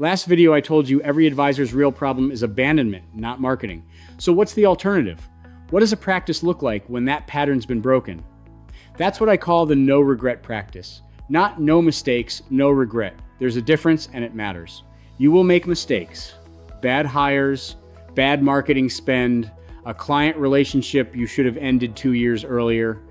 Last video I told you every advisor's real problem is abandonment, not marketing. So what's the alternative? What does a practice look like when that pattern's been broken? That's what I call the no regret practice. Not no mistakes, no regret. There's a difference and it matters. You will make mistakes. Bad hires, bad marketing spend, a client relationship you should have ended 2 years earlier.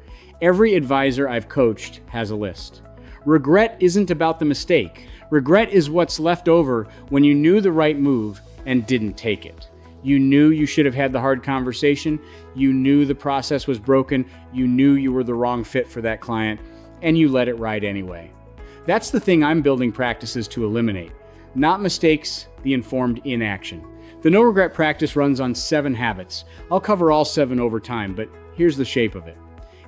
Every advisor I've coached has a list. Regret isn't about the mistake. Regret is what's left over when you knew the right move and didn't take it. You knew you should have had the hard conversation. You knew the process was broken. You knew you were the wrong fit for that client, and you let it ride anyway. That's the thing I'm building practices to eliminate. Not mistakes, the informed inaction. The no regret practice runs on 7 habits. I'll cover all 7 over time, but here's the shape of it.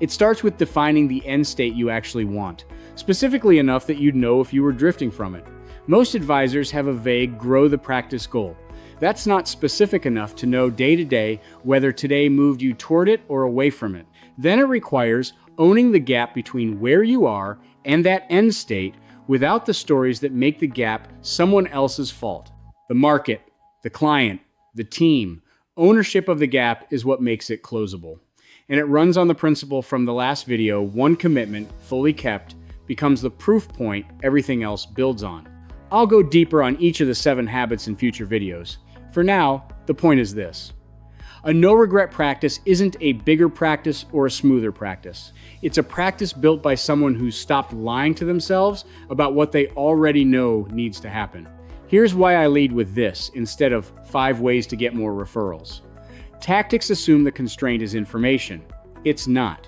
It starts with defining the end state you actually want, specifically enough that you'd know if you were drifting from it. Most advisors have a vague grow the practice goal. That's not specific enough to know day to day whether today moved you toward it or away from it. Then it requires owning the gap between where you are and that end state without the stories that make the gap someone else's fault. The market, the client, the team. Ownership of the gap is what makes it closable. And it runs on the principle from the last video, one commitment, fully kept, becomes the proof point everything else builds on. I'll go deeper on each of the 7 habits in future videos. For now, the point is this. A no-regret practice isn't a bigger practice or a smoother practice. It's a practice built by someone who's stopped lying to themselves about what they already know needs to happen. Here's why I lead with this instead of 5 ways to get more referrals. Tactics assume the constraint is information. It's not.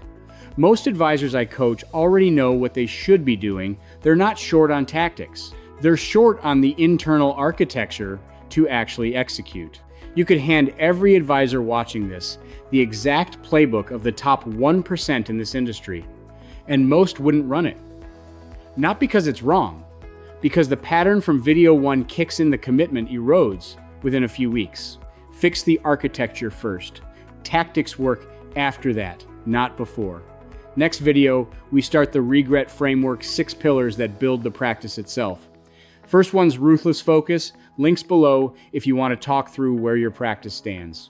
Most advisors I coach already know what they should be doing. They're not short on tactics. They're short on the internal architecture to actually execute. You could hand every advisor watching this the exact playbook of the top 1% in this industry, and most wouldn't run it. Not because it's wrong, because the pattern from video 1 kicks in, the commitment erodes within a few weeks. Fix the architecture first. Tactics work after that, not before. Next video, we start the regret framework, 6 pillars that build the practice itself. First one's ruthless focus. Links below if you want to talk through where your practice stands.